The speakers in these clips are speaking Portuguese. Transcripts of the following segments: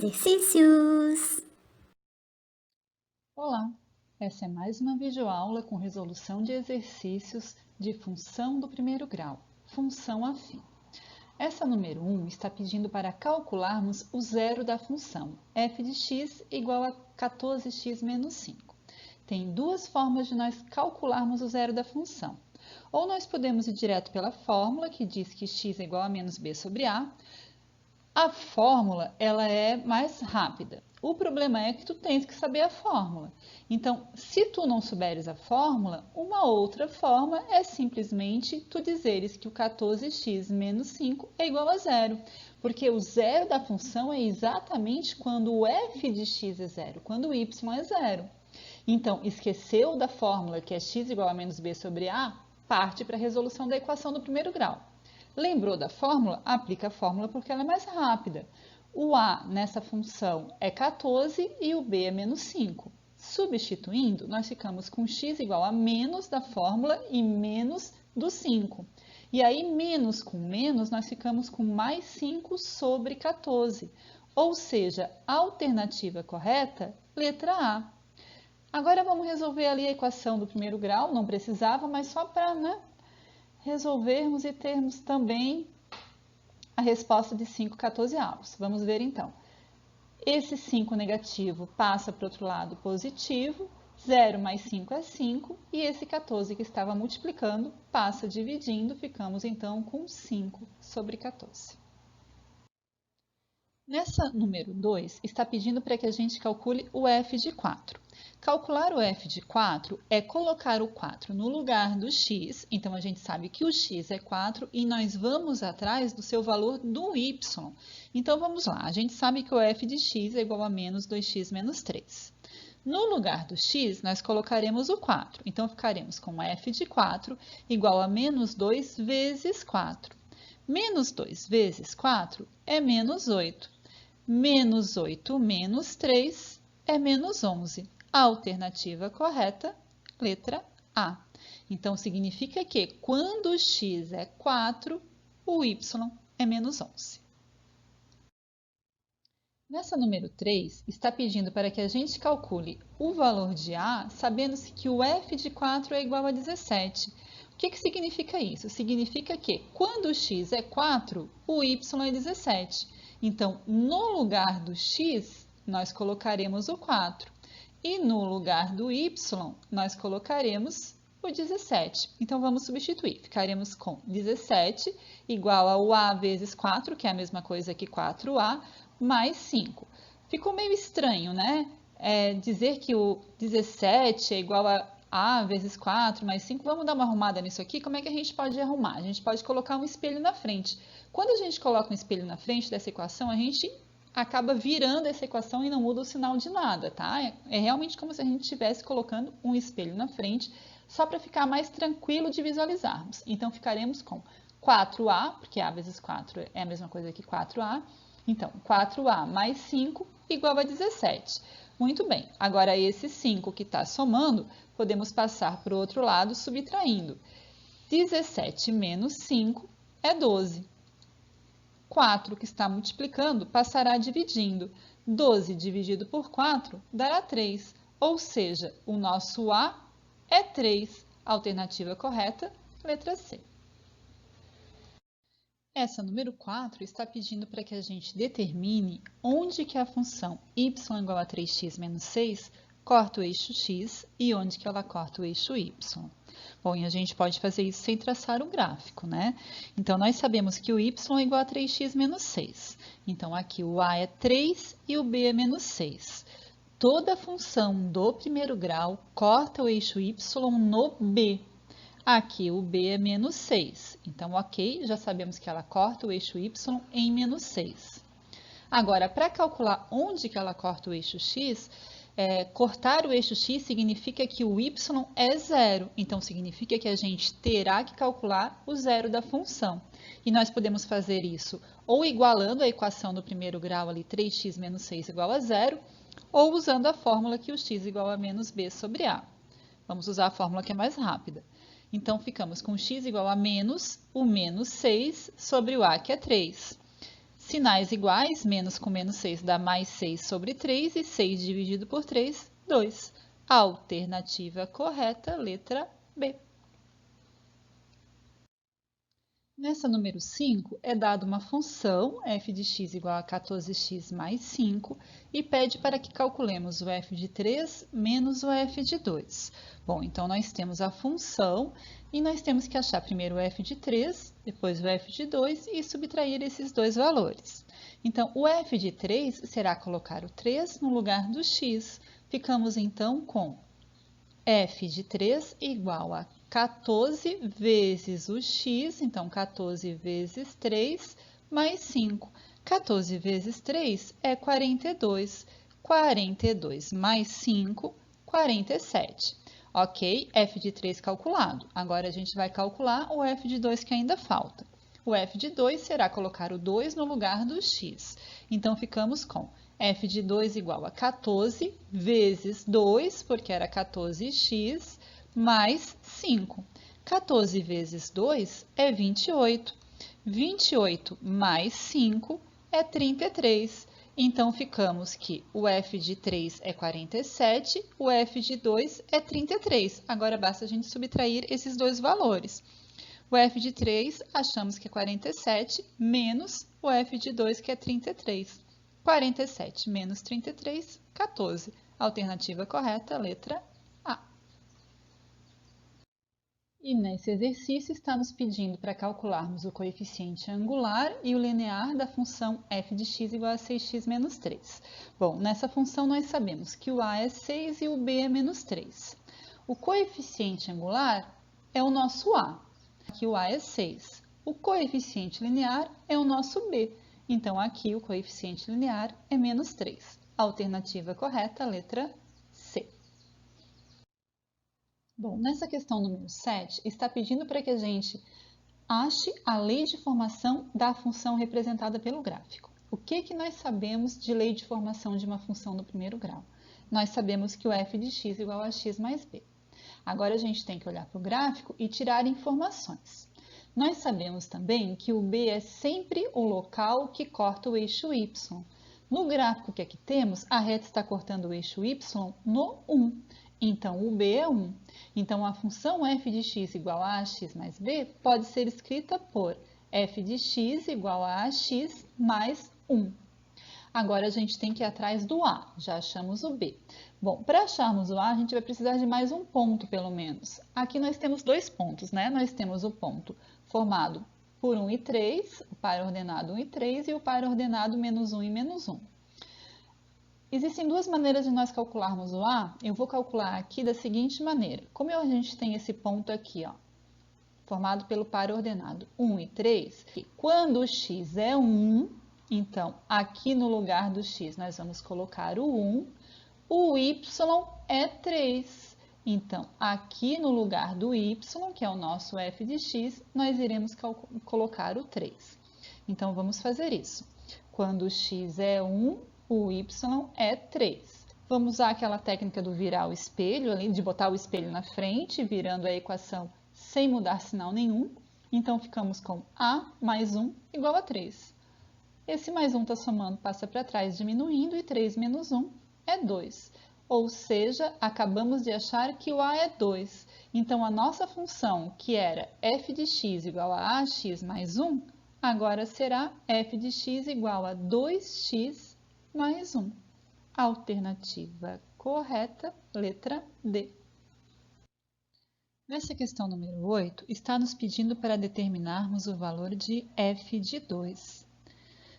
Exercícios! Olá! Essa é mais uma videoaula com resolução de exercícios de função do primeiro grau, função afim. Essa número 1 está pedindo para calcularmos o zero da função f de x igual a 14x menos 5. Tem duas formas de nós calcularmos o zero da função. Ou nós podemos ir direto pela fórmula, que diz que x é igual a menos b sobre a. A fórmula, ela é mais rápida. O problema é que tu tens que saber a fórmula. Então, se tu não souberes a fórmula, uma outra forma é simplesmente tu dizeres que o 14x menos 5 é igual a zero. Porque o zero da função é exatamente quando o f de x é zero, quando o y é zero. Então, esqueceu da fórmula que é x igual a menos b sobre a, parte para a resolução da equação do primeiro grau. Lembrou da fórmula? Aplica a fórmula porque ela é mais rápida. O a nessa função é 14 e o b é menos 5. Substituindo, nós ficamos com x igual a menos da fórmula e menos do 5. E aí, menos com menos, nós ficamos com mais 5 sobre 14. Ou seja, a alternativa correta, letra A. Agora vamos resolver ali a equação do primeiro grau, não precisava, mas só para, resolvermos e termos também a resposta de 5 14avos. Vamos ver então. Esse 5 negativo passa para o outro lado positivo, 0 mais 5 é 5, e esse 14 que estava multiplicando passa dividindo, ficamos então com 5 sobre 14. Nessa número 2, está pedindo para que a gente calcule o f de 4. Calcular o f de 4 é colocar o 4 no lugar do x, então a gente sabe que o x é 4 e nós vamos atrás do seu valor do y. Então vamos lá, a gente sabe que o f de x é igual a menos 2x menos 3. No lugar do x, nós colocaremos o 4, então ficaremos com f de 4 igual a menos 2 vezes 4. Menos 2 vezes 4 é menos 8. Menos 8 menos 3 é menos 11. A alternativa correta, letra A. Então, significa que quando x é 4, o y é menos 11. Nessa número 3, está pedindo para que a gente calcule o valor de A, sabendo-se que o f de 4 é igual a 17. O que significa isso? Significa que quando x é 4, o y é 17. Então, no lugar do x, nós colocaremos o 4. E no lugar do y, nós colocaremos o 17. Então, vamos substituir. Ficaremos com 17 igual ao a vezes 4, que é a mesma coisa que 4a, mais 5. Ficou meio estranho, né? Dizer que o 17 é igual a vezes 4 mais 5. Vamos dar uma arrumada nisso aqui? Como é que a gente pode arrumar? A gente pode colocar um espelho na frente. Quando a gente coloca um espelho na frente dessa equação, a gente acaba virando essa equação e não muda o sinal de nada, tá? É realmente como se a gente estivesse colocando um espelho na frente, só para ficar mais tranquilo de visualizarmos. Então, ficaremos com 4a, porque a vezes 4 é a mesma coisa que 4a. Então, 4a mais 5 igual a 17. Muito bem, agora esse 5 que está somando, podemos passar para o outro lado subtraindo. 17 menos 5 é 12. 4 que está multiplicando passará dividindo. 12 dividido por 4 dará 3, ou seja, o nosso A é 3. Alternativa correta, letra C. Essa número 4 está pedindo para que a gente determine onde que a função y igual a 3x menos 6 corta o eixo x e onde que ela corta o eixo y. Bom, e a gente pode fazer isso sem traçar um gráfico, né? Então, nós sabemos que o y é igual a 3x menos 6. Então, aqui o a é 3 e o b é menos 6. Toda função do primeiro grau corta o eixo y no b. Aqui o b é menos 6. Então, ok, já sabemos que ela corta o eixo y em menos 6. Agora, para calcular onde que ela corta o eixo x, cortar o eixo x significa que o y é zero. Então, significa que a gente terá que calcular o zero da função. E nós podemos fazer isso ou igualando a equação do primeiro grau ali, 3x menos 6 igual a zero, ou usando a fórmula que o x igual a menos b sobre a. Vamos usar a fórmula que é mais rápida. Então, ficamos com x igual a menos o menos 6 sobre o a, que é 3. Sinais iguais, menos com menos 6 dá mais 6 sobre 3 e 6 dividido por 3, 2. Alternativa correta, letra B. Nessa número 5, é dada uma função f de x igual a 14x mais 5 e pede para que calculemos o f de 3 menos o f de 2. Bom, então nós temos a função e nós temos que achar primeiro o f de 3, depois o f de 2 e subtrair esses dois valores. Então, o f de 3 será colocar o 3 no lugar do x. Ficamos então com f de 3 igual a 14 vezes o x, então 14 vezes 3 mais 5. 14 vezes 3 é 42. 42 mais 5, 47. Ok, f de 3 calculado. Agora a gente vai calcular o f de 2 que ainda falta. O f de 2 será colocar o 2 no lugar do x. Então, ficamos com f de 2 igual a 14 vezes 2, porque era 14x, mais 5. 14 vezes 2 é 28. 28 mais 5 é 33. Então, ficamos que o f de 3 é 47, o f de 2 é 33. Agora, basta a gente subtrair esses dois valores. O f de 3 achamos que é 47, menos o f de 2, que é 33. 47 menos 33, 14. Alternativa correta, letra A. E nesse exercício está nos pedindo para calcularmos o coeficiente angular e o linear da função f de x igual a 6x menos 3. Bom, nessa função nós sabemos que o a é 6 e o b é menos 3. O coeficiente angular é o nosso a. Aqui o a é 6. O coeficiente linear é o nosso b. Então, aqui o coeficiente linear é menos 3. Alternativa correta, letra C. Bom, nessa questão número 7, está pedindo para que a gente ache a lei de formação da função representada pelo gráfico. O que nós sabemos de lei de formação de uma função do primeiro grau? Nós sabemos que o f de x igual a x mais b. Agora, a gente tem que olhar para o gráfico e tirar informações. Nós sabemos também que o B é sempre o local que corta o eixo Y. No gráfico que aqui temos, a reta está cortando o eixo Y no 1. Então, o B é 1. Então, a função f de x igual a ax mais b pode ser escrita por f de x igual a ax mais 1. Agora, a gente tem que ir atrás do A, já achamos o B. Bom, para acharmos o A, a gente vai precisar de mais um ponto, pelo menos. Aqui nós temos dois pontos, né? Nós temos o ponto formado por 1 e 3, o par ordenado 1 e 3 e o par ordenado menos 1 e menos 1. Existem duas maneiras de nós calcularmos o A. Eu vou calcular aqui da seguinte maneira. Como a gente tem esse ponto aqui, ó, formado pelo par ordenado 1 e 3, quando o x é 1... Então, aqui no lugar do x, nós vamos colocar o 1, o y é 3. Então, aqui no lugar do y, que é o nosso f de x, nós iremos colocar o 3. Então, vamos fazer isso. Quando o x é 1, o y é 3. Vamos usar aquela técnica do virar o espelho, ali, de botar o espelho na frente, virando a equação sem mudar sinal nenhum. Então, ficamos com a mais 1 igual a 3. Esse mais 1 está somando, passa para trás, diminuindo, e 3 menos 1 é 2. Ou seja, acabamos de achar que o a é 2. Então, a nossa função, que era f de x igual a ax mais 1, agora será f de x igual a 2x mais 1. Alternativa correta, letra D. Nessa questão número 8, está nos pedindo para determinarmos o valor de f de 2.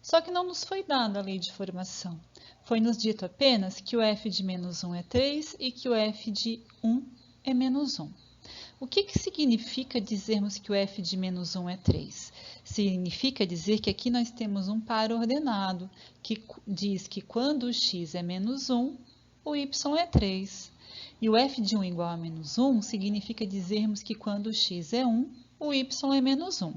Só que não nos foi dada a lei de formação. Foi-nos dito apenas que o f de menos 1 é 3 e que o f de 1 é menos 1. O que significa dizermos que o f de menos 1 é 3? Significa dizer que aqui nós temos um par ordenado, que diz que quando o x é menos 1, o y é 3. E o f de 1 igual a menos 1 significa dizermos que quando o x é 1, o y é menos 1.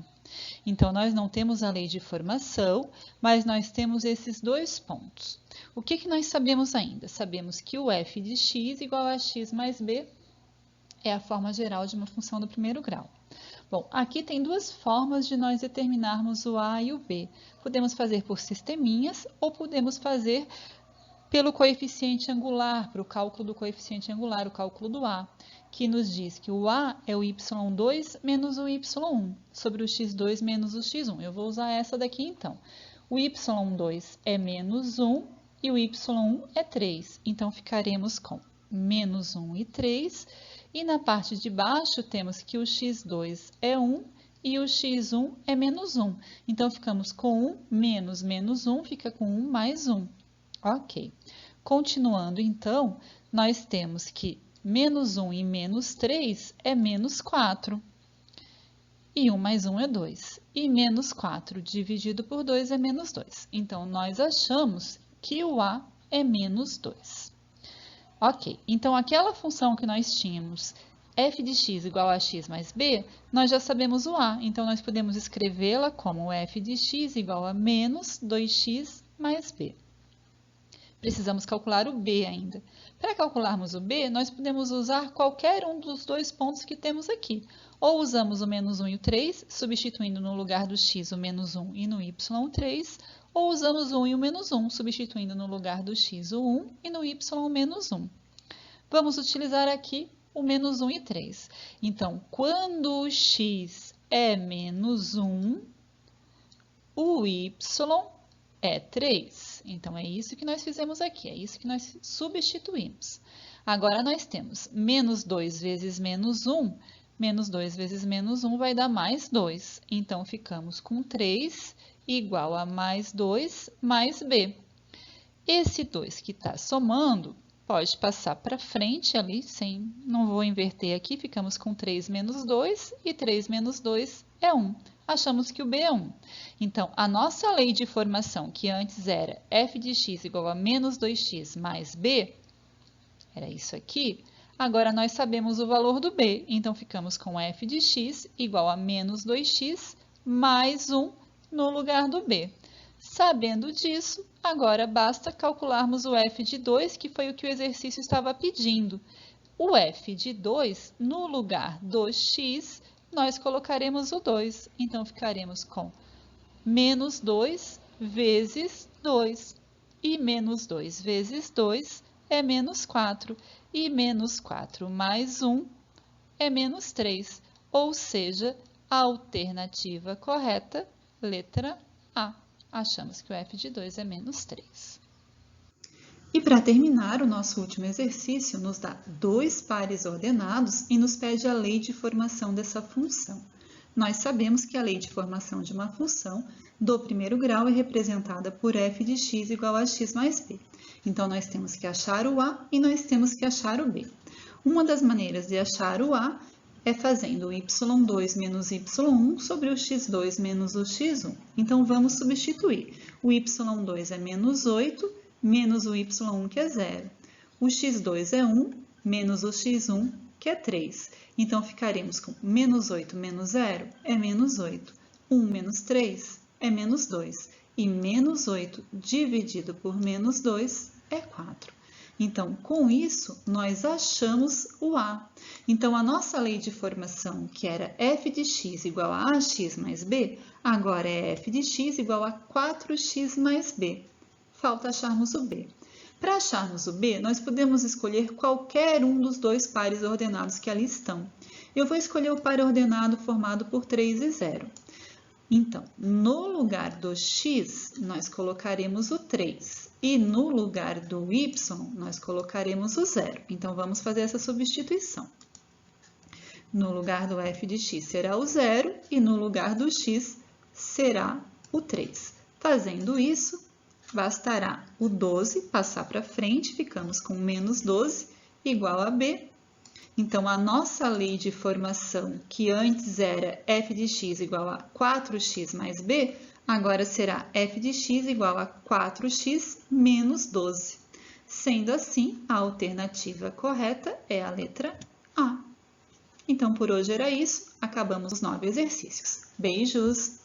Então, nós não temos a lei de formação, mas nós temos esses dois pontos. O que nós sabemos ainda? Sabemos que o f de x igual a x mais b é a forma geral de uma função do primeiro grau. Bom, aqui tem duas formas de nós determinarmos o A e o B. Podemos fazer por sisteminhas ou podemos fazer pelo coeficiente angular, para o cálculo do coeficiente angular, o cálculo do A, que nos diz que o A é o y2 menos o y1, sobre o x2 menos o x1. Eu vou usar essa daqui então. O y2 é menos 1 e o y1 é 3, então ficaremos com menos 1 e 3. E na parte de baixo temos que o x2 é 1 e o x1 é menos 1. Então, ficamos com 1 menos menos 1, fica com 1 mais 1. Ok. Continuando, então, nós temos que menos 1 e menos 3 é menos 4. E 1 mais 1 é 2. E menos 4 dividido por 2 é menos 2. Então, nós achamos que o A é menos 2. Ok, então aquela função que nós tínhamos, f de x igual a x mais b, nós já sabemos o A, então nós podemos escrevê-la como f de x igual a menos 2x mais b. Precisamos calcular o b ainda. Para calcularmos o b, nós podemos usar qualquer um dos dois pontos que temos aqui. Ou usamos o menos 1 e o 3, substituindo no lugar do x o menos 1 e no y o 3, ou usamos o 1 e o menos 1, substituindo no lugar do x o 1 e no y o menos 1. Vamos utilizar aqui o menos 1 e 3. Então, quando o x é menos 1, o y é 3. Então, é isso que nós fizemos aqui, é isso que nós substituímos. Agora, nós temos menos 2 vezes menos 1. Menos 2 vezes menos 1 vai dar mais 2. Então, ficamos com 3 igual a mais 2 mais b. Esse 2 que está somando pode passar para frente ali, não vou inverter aqui, ficamos com 3 menos 2 e 3 menos 2 é 1. Achamos que o b é 1. Então, a nossa lei de formação, que antes era f de x igual a menos 2x mais b, era isso aqui, agora nós sabemos o valor do b, então ficamos com f de x igual a menos 2x mais 1 no lugar do b. Sabendo disso, agora basta calcularmos o f de 2, que foi o que o exercício estava pedindo. O f de 2, no lugar do x, nós colocaremos o 2. Então, ficaremos com menos 2 vezes 2. E menos 2 vezes 2 é menos 4. E menos 4 mais 1 é menos 3. Ou seja, a alternativa correta, letra A. Achamos que o f de 2 é menos 3. E para terminar, o nosso último exercício nos dá dois pares ordenados e nos pede a lei de formação dessa função. Nós sabemos que a lei de formação de uma função do primeiro grau é representada por f de x igual a x mais b. Então, nós temos que achar o A e nós temos que achar o B. Uma das maneiras de achar o A é fazendo o y2 menos y1 sobre o x2 menos o x1. Então, vamos substituir. O y2 é menos 8, menos o y1, que é 0. O x2 é 1, menos o x1, que é 3. Então, ficaremos com menos 8 menos 0 é menos 8. 1 menos 3 é menos 2. E menos 8 dividido por menos 2 é 4. Então, com isso, nós achamos o A. Então, a nossa lei de formação, que era f de x igual a ax mais b, agora é f de x igual a 4x mais b. Falta acharmos o b. Para acharmos o b, nós podemos escolher qualquer um dos dois pares ordenados que ali estão. Eu vou escolher o par ordenado formado por 3 e 0. Então, no lugar do x, nós colocaremos o 3. E no lugar do y, nós colocaremos o 0. Então, vamos fazer essa substituição. No lugar do f de x será o 0 e no lugar do x será o 3. Fazendo isso, bastará o 12 passar para frente, ficamos com menos 12 igual a b. Então, a nossa lei de formação, que antes era f de x igual a 4x mais b, agora será f de x igual a 4x menos 12. Sendo assim, a alternativa correta é a letra A. Então, por hoje era isso. Acabamos os 9 exercícios. Beijos!